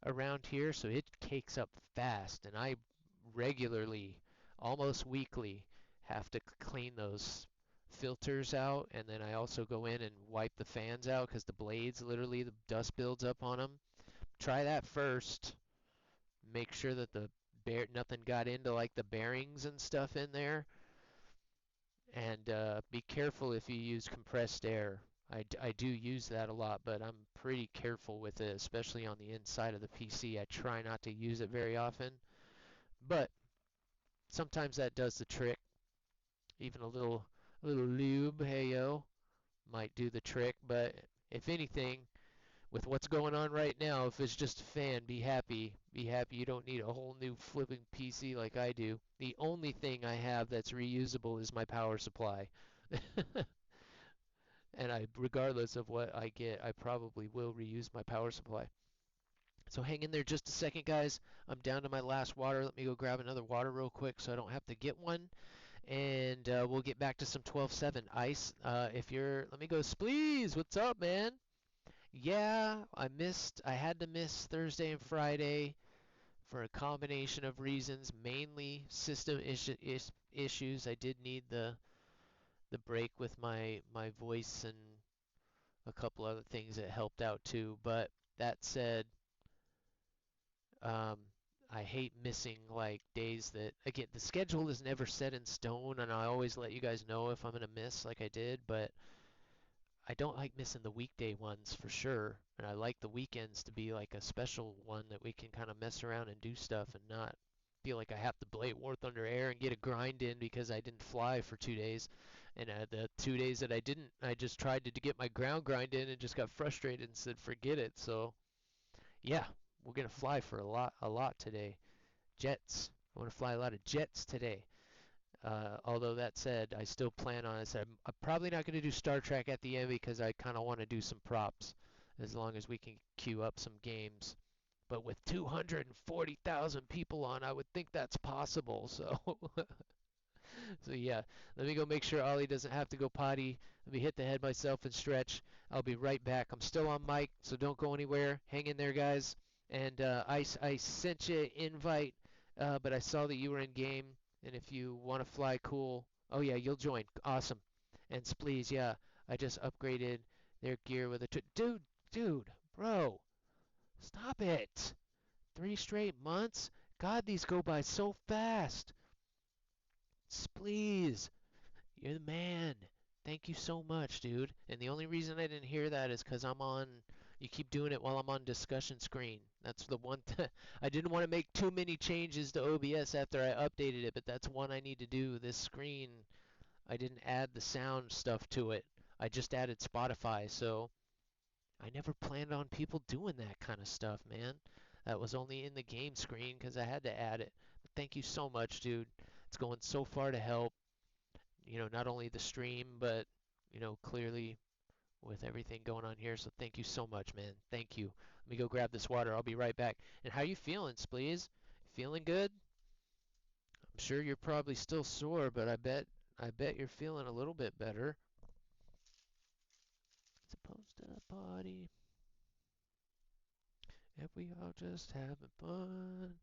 around here, so it cakes up fast, and I regularly, almost weekly, have to clean those filters out, and then I also go in and wipe the fans out because the blades, literally, the dust builds up on them. Try that first. Make sure that the nothing got into like the bearings and stuff in there, and be careful if you use compressed air. I do use that a lot, but I'm pretty careful with it, especially on the inside of the PC. I try not to use it very often, but sometimes that does the trick. Even a little lube, hey yo, might do the trick. But if anything, with what's going on right now, if it's just a fan, be happy. Be happy you don't need a whole new flipping PC like I do. The only thing I have that's reusable is my power supply. And regardless of what I get, I probably will reuse my power supply. So hang in there just a second, guys. I'm down to my last water. Let me go grab another water real quick so I don't have to get one. And we'll get back to some 12-7 ice. If you're, let me go, Spleeze. What's up, man? Yeah, I had to miss Thursday and Friday for a combination of reasons, mainly system issues. I did need the break with my voice and a couple other things that helped out too. But that said, um, I hate missing like days that again the schedule is never set in stone, and I always let you guys know if I'm gonna miss like I did. But I don't like missing the weekday ones for sure, and I like the weekends to be like a special one that we can kind of mess around and do stuff and not feel like I have to blade War Thunder Air and get a grind in because I didn't fly for 2 days. And the 2 days that I didn't, I just tried to get my ground grind in and just got frustrated and said forget it. So yeah, we're gonna fly for a lot today. Jets. I want to fly a lot of jets today. Although that said, I still plan on. I said I'm probably not going to do Star Trek at the end because I kind of want to do some props, as long as we can queue up some games. But with 240,000 people on, I would think that's possible. So, so yeah. Let me go make sure Ollie doesn't have to go potty. Let me hit the head myself and stretch. I'll be right back. I'm still on mic, so don't go anywhere. Hang in there, guys. And I sent you an invite, but I saw that you were in game. And if you want to fly, cool. Oh yeah, you'll join. Awesome. And please, yeah, I just upgraded their gear with a dude, bro, stop it. 3 straight months? God, these go by so fast. Please, you're the man. Thank you so much, dude. And the only reason I didn't hear that is because I'm on. You keep doing it while I'm on discussion screen. That's the one. I didn't want to make too many changes to OBS after I updated it, but that's one I need to do. This screen, I didn't add the sound stuff to it. I just added Spotify, so I never planned on people doing that kind of stuff, man. That was only in the game screen because I had to add it. But thank you so much, dude. It's going so far to help, not only the stream, but, clearly with everything going on here. So thank you so much, man. Thank you. Let me go grab this water. I'll be right back. And how you feeling, Spleeze? Feeling good? I'm sure you're probably still sore, but I bet you're feeling a little bit better. Supposed to party if we all just having fun.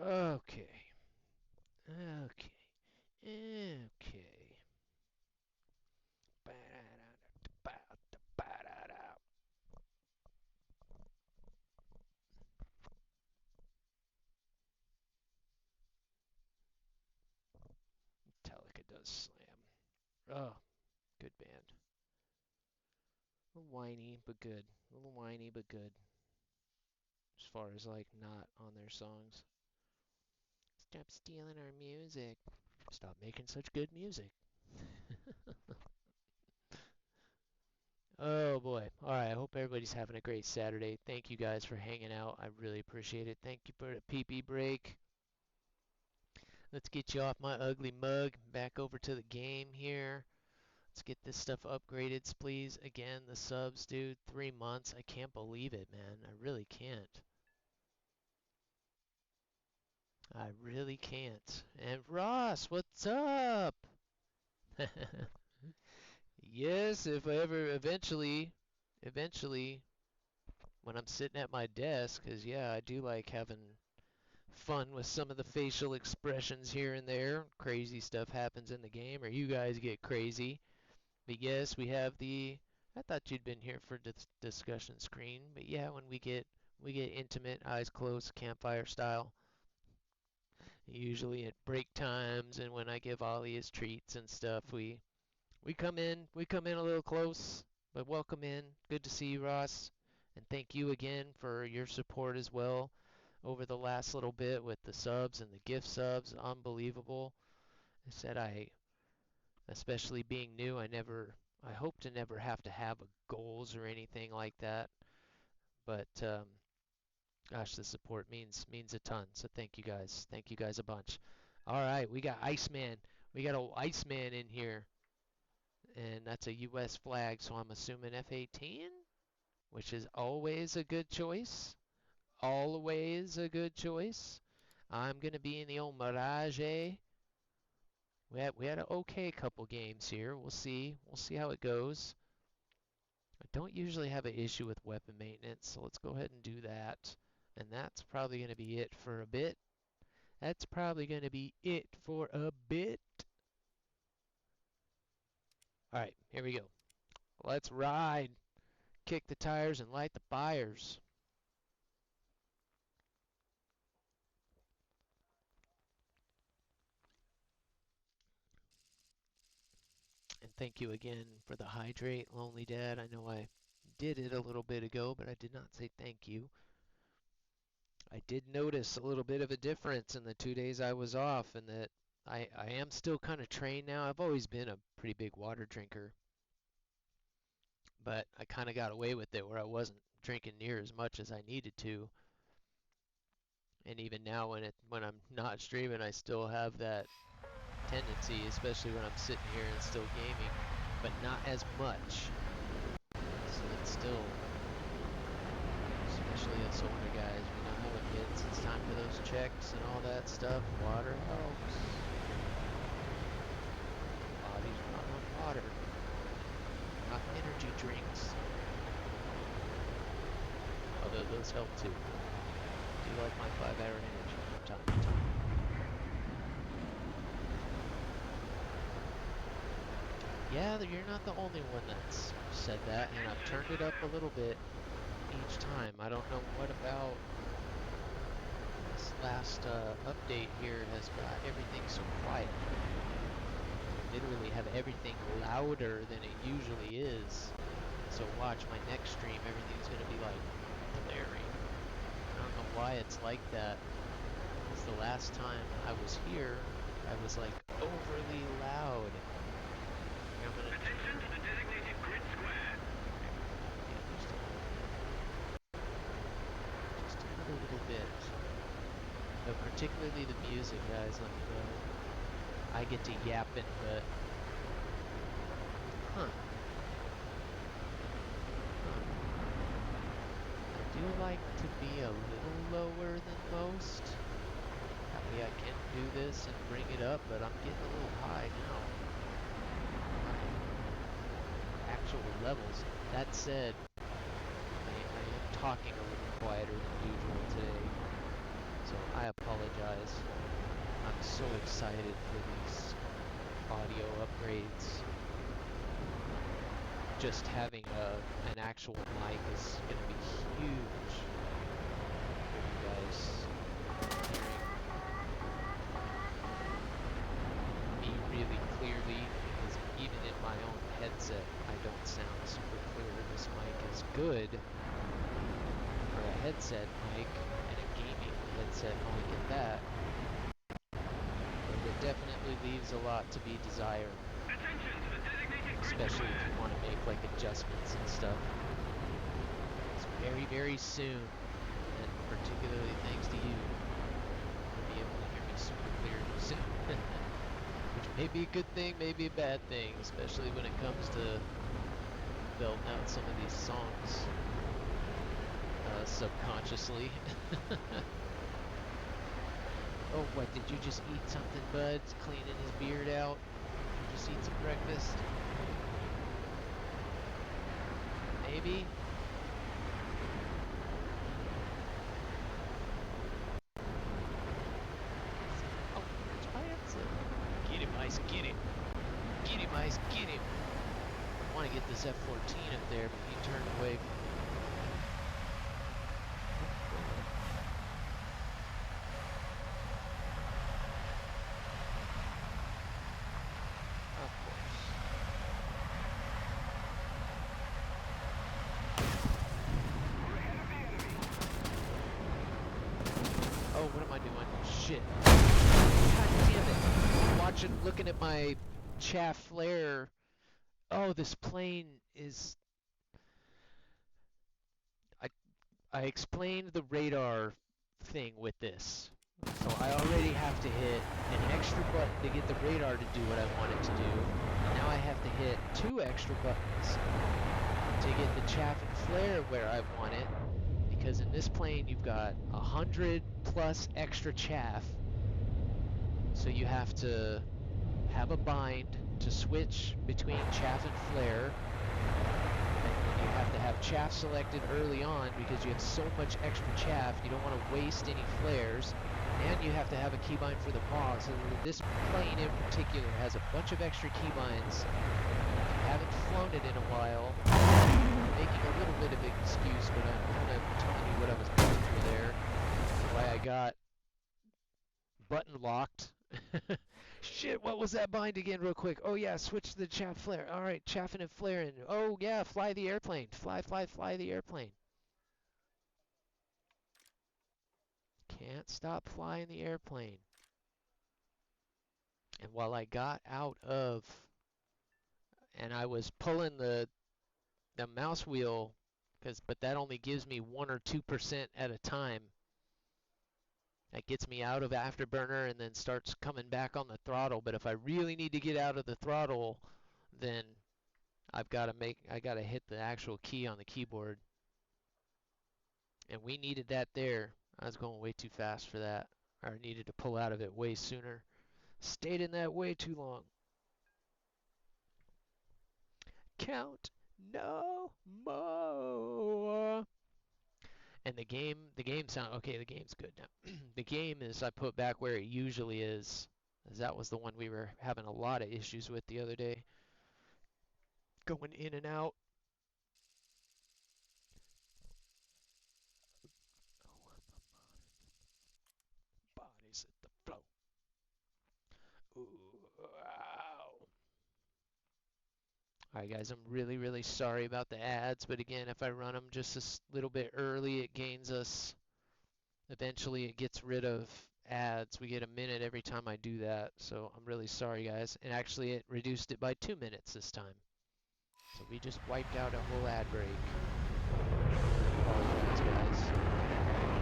Okay. Okay. Okay. Metallica does slam. Oh, good band. A little whiny, but good. A little whiny, but good. As far as like not on their songs. Stop stealing our music. Stop making such good music. Oh boy. Alright, I hope everybody's having a great Saturday. Thank you guys for hanging out. I really appreciate it. Thank you for the pee-pee break. Let's get you off my ugly mug. Back over to the game here. Let's get this stuff upgraded, please. Again, the subs, dude. 3 months. I can't believe it, man. I really can't. I really can't. And Ross, what's up? Yes, if I ever eventually, when I'm sitting at my desk, 'cause yeah, I do like having fun with some of the facial expressions here and there. Crazy stuff happens in the game, or you guys get crazy. But yes, we have the. I thought you'd been here for the discussion screen, but yeah, when we get intimate, eyes closed, campfire style. Usually at break times, and when I give Ollie his treats and stuff, we come in a little close, but welcome in. Good to see you, Ross, and thank you again for your support as well over the last little bit with the subs and the gift subs. Unbelievable. I said especially being new, I hope to never have to have goals or anything like that. But gosh, the support means a ton. So thank you guys. Thank you guys a bunch. All right, we got Iceman. We got a Iceman in here, and that's a U.S. flag. So I'm assuming F-18, which is always a good choice. Always a good choice. I'm gonna be in the old Mirage. We had an okay couple games here. We'll see. We'll see how it goes. I don't usually have an issue with weapon maintenance, so let's go ahead and do that. And that's probably going to be it for a bit. That's probably going to be it for a bit. All right, here we go. Let's ride. Kick the tires and light the fires. And thank you again for the hydrate, Lonely Dad. I know I did it a little bit ago, but I did not say thank you. I did notice a little bit of a difference in the 2 days I was off, and that I am still kind of trained now. I've always been a pretty big water drinker, but I kind of got away with it where I wasn't drinking near as much as I needed to. And even now, when I'm not streaming, I still have that tendency, especially when I'm sitting here and still gaming, but not as much. So it's still, especially us older guys, we know how it gets. It's time for those checks and all that stuff. Water helps. Bodies run on water, not energy drinks. Although those help too. I do like my 5-hour energy from time to time. Yeah, you're not the only one that's said that, and I've turned it up a little bit each time. I don't know what about this last update here has got everything so quiet. I literally have everything louder than it usually is. So watch my next stream, everything's going to be like blaring. I don't know why it's like that. Because the last time I was here, I was like overly loud. I'm gonna Attention to the designated grid square. Just another little bit. But particularly the music, guys, let me know. I get to yapping, but I do like to be a little lower than most. That way I can do this and bring it up, but I'm getting a little high now. Actual levels. That said, I am talking a little quieter than usual today. So I apologize. I'm so excited for these audio upgrades. Just having an actual mic is going to be huge for you guys hearing me really clearly, because even in my own headset I don't sound super clear. This mic is good for a headset mic and a gaming headset mic at that, but it definitely leaves a lot to be desired. Especially if you want to make like adjustments and stuff. It's very, very soon, and particularly thanks to you, you'll be able to hear me super clear soon. Which may be a good thing, may be a bad thing, especially when it comes to belting out some of these songs subconsciously. Oh, what, did you just eat something, bud? Cleaning his beard out? Did you just eat some breakfast? Maybe? Oh, there's my answer. Get him, Ice, get him. Get him, Ice, get him. I want to get this F-14 up there, but he turned away from me. Of course. Oh, what am I doing? Shit. God damn it. Looking at my chaff flare. Oh, this plane is... I explained the radar thing with this. So I already have to hit an extra button to get the radar to do what I want it to do. And now I have to hit 2 extra buttons to get the chaff and flare where I want it. Because in this plane you've got 100 plus extra chaff. So you have to have a bind to switch between chaff and flare. And you have to have chaff selected early on because you have so much extra chaff, you don't want to waste any flares. And you have to have a keybind for the pause. So this plane in particular has a bunch of extra keybinds. I haven't flown it in a while. I'm making a little bit of an excuse, but I'm kind of telling you what I was going through there. Why I got button locked. Shit, what was that bind again real quick? Oh yeah, switch to the chaff flare. Alright, chaffing and flaring. Oh yeah, fly the airplane. Fly, fly, fly the airplane. Can't stop flying the airplane. And while I got out of, and I was pulling the mouse wheel, but that only gives me 1 or 2% at a time. That gets me out of afterburner and then starts coming back on the throttle. But if I really need to get out of the throttle, then I gotta hit the actual key on the keyboard. And we needed that there. I was going way too fast for that. I needed to pull out of it way sooner. Stayed in that way too long. Count no more. And the game sound okay. The game's good now. The game is I put back where it usually is, as that was the one we were having a lot of issues with the other day, going in and out. Bodies at the flow. Ooh, wow. Alright guys, I'm really, really sorry about the ads, but again, if I run them just a little bit early, it gains us. Eventually it gets rid of ads. We get a minute every time I do that, so I'm really sorry guys. And actually it reduced it by 2 minutes this time. So we just wiped out a whole ad break. Apologize guys.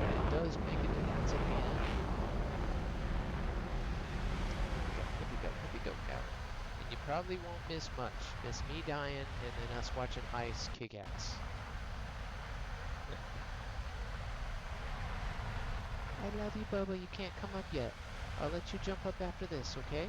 But it does make a difference at the end. Here we go now. And you probably won't miss much. Miss me dying and then us watching Ice kick ass. I love you, Bubba. You can't come up yet. I'll let you jump up after this, okay?